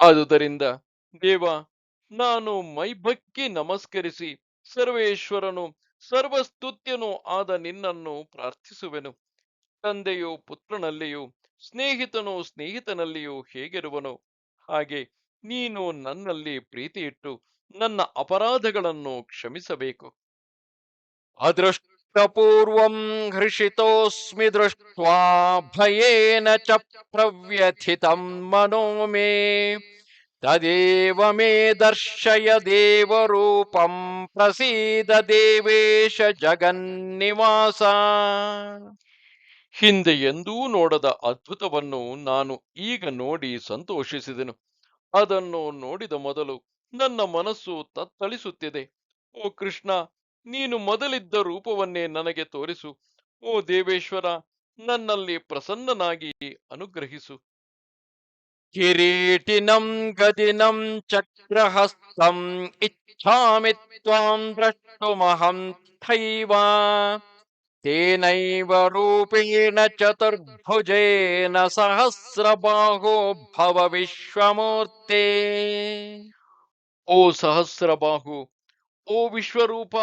ಆದುದರಿಂದ ದೇವ, ನಾನು ಮೈಬಕ್ಕಿ ನಮಸ್ಕರಿಸಿ ಸರ್ವೇಶ್ವರನು ಸರ್ವಸ್ತುತ್ಯನೂ ಆದ ನಿನ್ನನ್ನು ಪ್ರಾರ್ಥಿಸುವೆನು. ತಂದೆಯು ಪುತ್ರನಲ್ಲಿಯೂ ಸ್ನೇಹಿತನು ಸ್ನೇಹಿತನಲ್ಲಿಯೂ ಹೇಗಿರುವನೋ ಹಾಗೆ ನೀನು ನನ್ನಲ್ಲಿ ಪ್ರೀತಿಯಿಟ್ಟು ನನ್ನ ಅಪರಾಧಗಳನ್ನು ಕ್ಷಮಿಸಬೇಕು. ಅದೃಷ್ಟಪೂರ್ವಂ ಹೃಷಿತೋಸ್ಮಿ ದೃಷ್ಟ್ವಾ ಭಯೇನ ಚ ಪ್ರವ್ಯಥಿತಂ ಮನೋ ಮೇ ತದೇವ ಮೇ ದರ್ಶಯ ದೇವರೂಪಂ ಪ್ರಸೀದ ದೇವೇಶ ಜಗನ್ನಿವಾಸ. ಹಿಂದೆ ಎಂದೂ ನೋಡದ ಅದ್ಭುತವನ್ನು ನಾನು ಈಗ ನೋಡಿ ಸಂತೋಷಿಸಿದೆನು. ಅದನ್ನು ನೋಡಿದ ಮೊದಲು ನನ್ನ ಮನಸ್ಸು ತತ್ತಳಿಸುತ್ತಿದೆ. ಓ ಕೃಷ್ಣ, ನೀನು ಮೊದಲಿದ್ದ ರೂಪವನ್ನೇ ನನಗೆ ತೋರಿಸು. ಓ ದೇವೇಶ್ವರ, ನನ್ನಲ್ಲಿ ಪ್ರಸನ್ನನಾಗಿ ಅನುಗ್ರಹಿಸು. ಕಿರೀಟಿನಂ ಗದಿನಂ ಚಕ್ರಹಸ್ತಂ ಇಚ್ಛಾಮಿ ತ್ವಾಂ ದ್ರಷ್ಟುಮಹಂ ತಥೈವ ತೇನೈವ ರೂಪೇಣ ಚತುರ್ಭುಜೇನ ಸಹಸ್ರಬಾಹೋ ಭವ ವಿಶ್ವಮೂರ್ತೆ. ಓ ಸಹಸ್ರಬಾಹು, ಓ ವಿಶ್ವರೂಪ,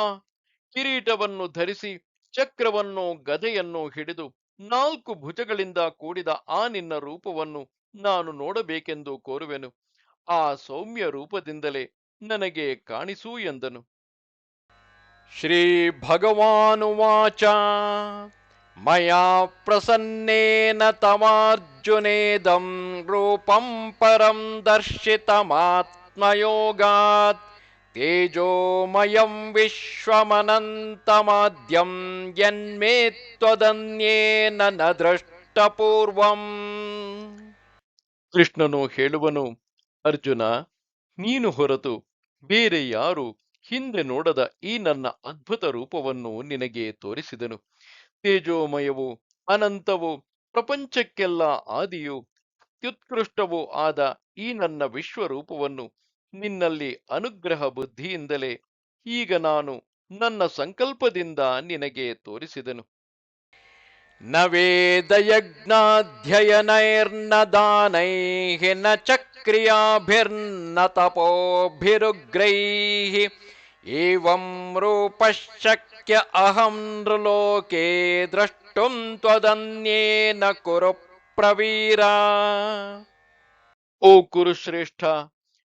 ಕಿರೀಟವನ್ನು ಧರಿಸಿ ಚಕ್ರವನ್ನು ಗದೆಯನ್ನು ಹಿಡಿದು 4 ಭುಜಗಳಿಂದ ಕೂಡಿದ ಆ ನಿನ್ನ ರೂಪವನ್ನು ನಾನು ನೋಡಬೇಕೆಂದು ಕೋರುವೆನು. ಆ ಸೌಮ್ಯ ರೂಪದಿಂದಲೇ ನನಗೆ ಕಾಣಿಸು ಎಂದನು. ಶ್ರೀ ಭಗವಾನುವಾಚ ಮಯಾ ಪ್ರಸನ್ನೇನ ತಮಾರ್ಜುನೇದಂ ರೂಪಂ ಪರಂ ದರ್ಶಿತಮಾತ್ಮಯೋಗಾತ್ ತೇಜೋಮಯಂ ವಿಶ್ವಮನಂತಮಾದ್ಯಂ ಯನ್ಮೇ ತ್ವದನ್ಯೇನ ನ ದೃಷ್ಟಪೂರ್ವಂ. ಕೃಷ್ಣನು ಹೇಳುವನು, ಅರ್ಜುನ, ನೀನು ಹೊರತು ಬೇರೆ ಯಾರು ಹಿಂದೆ ನೋಡದ ಈ ನನ್ನ ಅದ್ಭುತ ರೂಪವನ್ನು ನಿನಗೆ ತೋರಿಸಿದನು. ತೇಜೋಮಯವೂ ಅನಂತವೂ ಪ್ರಪಂಚಕ್ಕೆಲ್ಲ ಆದಿಯೂ ಅತ್ಯುತ್ಕೃಷ್ಟವೂ ಆದ ಈ ನನ್ನ ವಿಶ್ವರೂಪವನ್ನು ನಿನ್ನಲ್ಲಿ ಅನುಗ್ರಹ ಬುದ್ಧಿಯಿಂದಲೇ ಈಗ ನಾನು ನನ್ನ ಸಂಕಲ್ಪದಿಂದ ನಿನಗೆ ತೋರಿಸಿದನು. ನ ವೇದಯಜ್ಞಾಧ್ಯಯನೈರ್ನ ದಾನೈಃ ನ ಚಕ್ರಿಯಾಭಿರ್ನ ತಪೋಭಿರುಗ್ರೈಃ ಏವಂ ರೂಪಶ್ಶಕ್ಯ ಅಹಂ ನೃಲೋಕೆ ದ್ರಷ್ಟುಂ ತ್ವದನ್ಯೇನ ಕುರು ಪ್ರವೀರ. ಓ ಕುರುಶ್ರೇಷ್ಠ,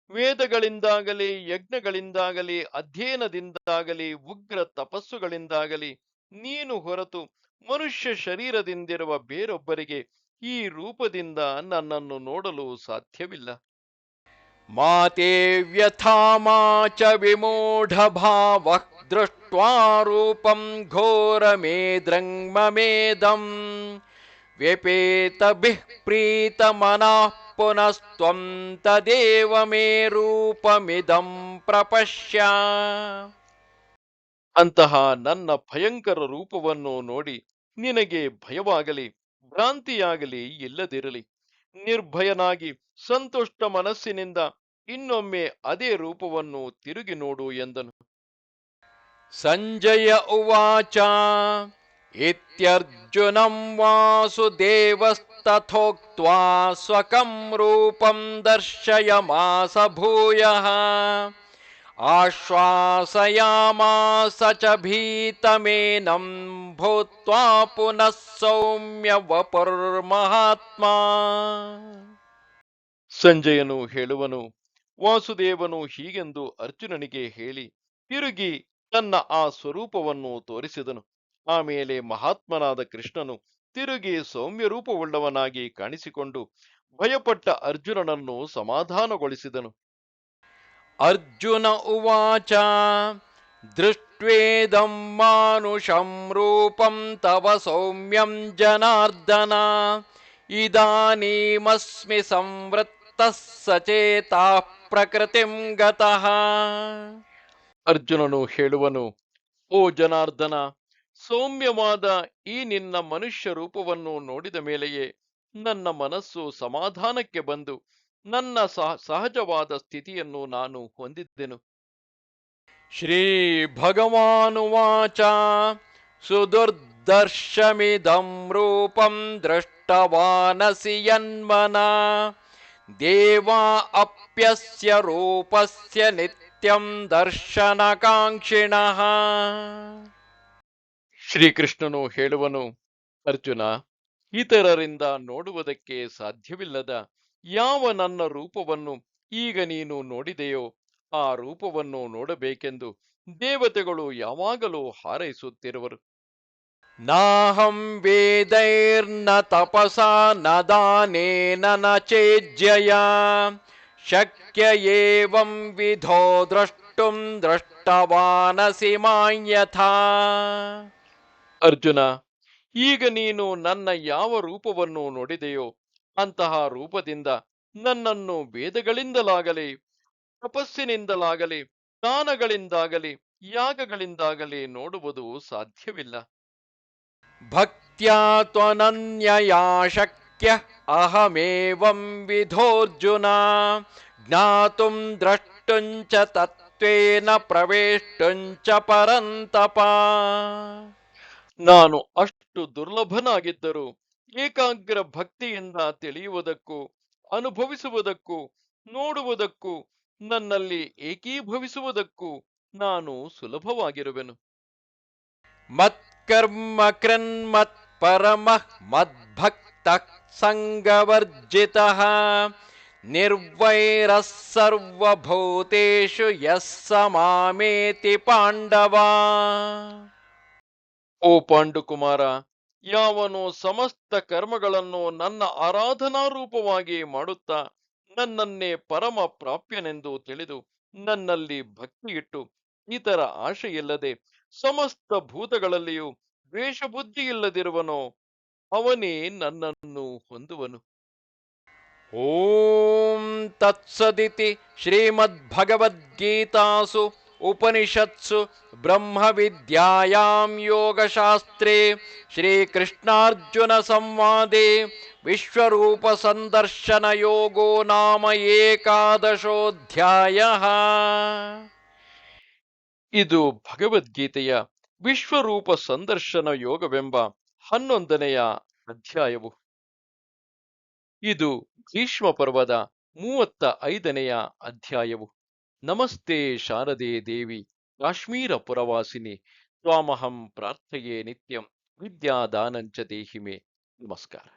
ವೇದಗಳಿಂದಾಗಲಿ ಯಜ್ಞಗಳಿಂದಾಗಲಿ ಅಧ್ಯಯನದಿಂದಾಗಲಿ ಉಗ್ರ ತಪಸ್ಸುಗಳಿಂದಾಗಲಿ ನೀನು ಹೊರತು ಮನುಷ್ಯ ಶರೀರದಿಂದಿರುವ ಬೇರೊಬ್ಬರಿಗೆ ಈ ರೂಪದಿಂದ ನನ್ನನ್ನು ನೋಡಲು ಸಾಧ್ಯವಿಲ್ಲ. ಮಾತೆ ವ್ಯಥಾ ಮಾ ಚ ವಿಮೂಢಭಾವಃ ದೃಷ್ಟ್ವಾ ರೂಪಂ ಘೋರಮೇದ್ರಂಗ್ಮಮೇದಂ ವ್ಯಪೇತಭಿಃ ಪ್ರೀತಮನಃ ಪುನಸ್ತ್ವಂ ತದೇವ ಮೇ ರೂಪಮಿದಂ ಪ್ರಪಶ್ಯ. ಅಂತಹ ನನ್ನ ಭಯಂಕರ ರೂಪವನ್ನು ನೋಡಿ ನಿನಗೆ ಭಯವಾಗಲಿ ಭ್ರಾಂತಿಯಾಗಲಿ ಇಲ್ಲದಿರಲಿ. ನಿರ್ಭಯನಾಗಿ ಸಂತುಷ್ಟ ಮನಸ್ಸಿನಿಂದ ಇನ್ನೊಮ್ಮೆ ಅದೇ ರೂಪವನ್ನು ತಿರುಗಿ ನೋಡು ಎಂದನು. ಸಂಜಯ ಉವಾಚ ಇತ್ಯರ್ಜುನಂ ವಾಸುದೇವಸ್ತಥೋಕ್ತ್ವಾ ಸ್ವಕಂ ರೂಪಂ ದರ್ಶಯಮಾಸ ಭೂಯಃ ಆಶ್ವಾಸಯಾಮಾಸ ಚ ಭೀತಮೇನಂ ಭೂತ್ವಾ ಪುನಃ ಸೌಮ್ಯ ವಪುರ್ಮಹಾತ್ಮಾ. ಸಂಜಯನು ಹೇಳುವನು, ವಾಸುದೇವನು ಹೀಗೆಂದು ಅರ್ಜುನನಿಗೆ ಹೇಳಿ ತಿರುಗಿ ತನ್ನ ಆ ಸ್ವರೂಪವನ್ನು ತೋರಿಸಿದನು. ಆಮೇಲೆ ಮಹಾತ್ಮನಾದ ಕೃಷ್ಣನು ತಿರುಗಿ ಸೌಮ್ಯ ರೂಪವುಳ್ಳವನಾಗಿ ಕಾಣಿಸಿಕೊಂಡು ಭಯಪಟ್ಟ ಅರ್ಜುನನನ್ನು ಸಮಾಧಾನಗೊಳಿಸಿದನು. ಅರ್ಜುನ ಉವಾಚ ದೃಷ್ಟ್ವೇದಂ ಮಾನುಷಂ ರೂಪಂ ತವ ಸೌಮ್ಯಂ ಜನಾರ್ದನ ಇದಾನೀಮಸ್ಮಿ ಸಂವೃತ್ತಃ ಸಚೇತಃ ಪ್ರಕೃತಿಂ ಗತಃ. ಅರ್ಜುನನು ಹೇಳುವನು, ಓ ಜನಾರ್ದನ, ಸೌಮ್ಯವಾದ ಈ ನಿನ್ನ ಮನುಷ್ಯ ರೂಪವನ್ನು ನೋಡಿದ ಮೇಲೆಯೇ ನನ್ನ ಮನಸ್ಸು ಸಮಾಧಾನಕ್ಕೆ ಬಂದು ನನ್ನ ಸಹಜವಾದ ಸ್ಥಿತಿಯನ್ನು ನಾನು ಹೊಂದಿದ್ದೆನು. ಶ್ರೀ ಭಗವಾನುವಾಚ ಸುದುರ್ದರ್ಶಮಿದಂ ರೂಪಂ ದೃಷ್ಟವಾನಸಿ ಯನ್ಮನಾ ದೇವಾ ಅಪ್ಯಸ್ಯ ರೂಪಸ್ಯ ನಿತ್ಯಂ ದರ್ಶನಕಾಂಕ್ಷಿಣಃ. ಶ್ರೀಕೃಷ್ಣನು ಹೇಳುವನು, ಅರ್ಜುನ, ಇತರರಿಂದ ನೋಡುವುದಕ್ಕೆ ಸಾಧ್ಯವಿಲ್ಲದ ಯಾವ ನನ್ನ ರೂಪವನ್ನು ಈಗ ನೀನು ನೋಡಿದೆಯೋ ಆ ರೂಪವನ್ನು ನೋಡಬೇಕೆಂದು ದೇವತೆಗಳು ಯಾವಾಗಲೂ ಹಾರೈಸುತ್ತಿರುವರು. ನಾಹಂ ವೇದೈರ್ನ ತಪಸಾ ನ ದಾನೇನ ನ ಚೇಜ್ಯಯಾ ಶಕ್ಯ ಏವಂ ವಿಧೋ ದ್ರಷ್ಟುಂ ದೃಷ್ಟವಾನಸಿ ಮಾಂ ಯಥಾ. ಅರ್ಜುನ, ಈಗ ನೀನು ನನ್ನ ಯಾವ ರೂಪವನ್ನು ನೋಡಿದೆಯೋ ಅಂತಹ ರೂಪದಿಂದ ನನ್ನನ್ನು ವೇದಗಳಿಂದಲಾಗಲಿ ತಪಸ್ಸಿನಿಂದಲಾಗಲಿ ದಾನಗಳಿಂದಾಗಲಿ ಯಾಗಗಳಿಂದಾಗಲಿ ನೋಡುವುದು ಸಾಧ್ಯವಿಲ್ಲ. ಭಕ್ತ್ಯಾ ತ್ವನನ್ಯಯಾ ಶಕ್ಯಃ ಅಹಮೇವಂ ವಿಧೋರ್ಜುನ ಜ್ಞಾತುಂ ದ್ರಷ್ಟುಂ ಚ ತತ್ವೇನ ಪ್ರವೇಷ್ಟುಂ ಚ ಪರಂತಪ. ನಾನು ಅಷ್ಟು ದುರ್ಲಭನಾಗಿದ್ದರೂ ಏಕಾಗ್ರ ಭಕ್ತಿಯಿಂದ ತಿಳಿಯುವುದಕ್ಕೂ ಅನುಭವಿಸುವುದಕ್ಕೂ ನೋಡುವುದಕ್ಕೂ ನನ್ನಲ್ಲಿ ಏಕೀಭವಿಸುವುದಕ್ಕೂ ನಾನು ಸುಲಭವಾಗಿರುವೆನು. ಮತ್ಕರ್ಮ ಕೃನ್ಮತ್ ಪರಮಃ ಮದ್ಭಕ್ತಃ ಸಂಗವರ್ಜಿತಃ ನಿರ್ವೈರಃ ಸರ್ವಭೂತೇಷು ಯಃ ಸ ಮಾಮೇತಿ ಪಾಂಡವ. ಓ ಪಾಂಡುಕುಮಾರ, ಯಾವನು ಸಮಸ್ತ ಕರ್ಮಗಳನ್ನು ನನ್ನ ಆರಾಧನಾ ರೂಪವಾಗಿ ಮಾಡುತ್ತಾ ನನ್ನನ್ನೇ ಪರಮ ಪ್ರಾಪ್ಯನೆಂದು ತಿಳಿದು ನನ್ನಲ್ಲಿ ಭಕ್ತಿಯಿಟ್ಟು ಇತರ ಆಶೆಯಿಲ್ಲದೆ ಸಮಸ್ತ ಭೂತಗಳಲ್ಲಿಯೂ ದ್ವೇಷಬುದ್ಧಿಯಿಲ್ಲದಿರುವನೋ ಅವನೇ ನನ್ನನ್ನು ಹೊಂದುವನು. ಓಂ ತತ್ಸದಿತಿ ಶ್ರೀಮದ್ಭಗವದ್ಗೀತಾಸು ಉಪನಿಷತ್ಸು ಬ್ರಹ್ಮವಿದ್ಯಾಯಾಂ ಯೋಗಶಾಸ್ತ್ರೇ ಶ್ರೀಕೃಷ್ಣಾರ್ಜುನ ಸಂವಾದೆ ವಿಶ್ವರೂಪ ಸಂದರ್ಶನ ಯೋಗೋ ನಾಮ ಏಕಾದಶೋಧ್ಯಾಯಃ. ಇದು ಭಗವದ್ಗೀತೆಯ ವಿಶ್ವರೂಪ ಸಂದರ್ಶನ ಯೋಗವೆಂಬ 11ನೆಯ ಅಧ್ಯಾಯವು. ಇದು ಗ್ರೀಷ್ಮ ಪರ್ವದ 35ನೆಯ ಅಧ್ಯಾಯವು. ನಮಸ್ತೆ ಶಾರದೆ ದೇವಿ ಕಾಶ್ಮೀರ ಪುರವಾಸಿನಿ ತ್ವಾಮಹಂ ಪ್ರಾರ್ಥಯೇ ನಿತ್ಯಂ ವಿದ್ಯಾದಾನಂಚ ದೇಹಿಮೆ. ನಮಸ್ಕಾರ.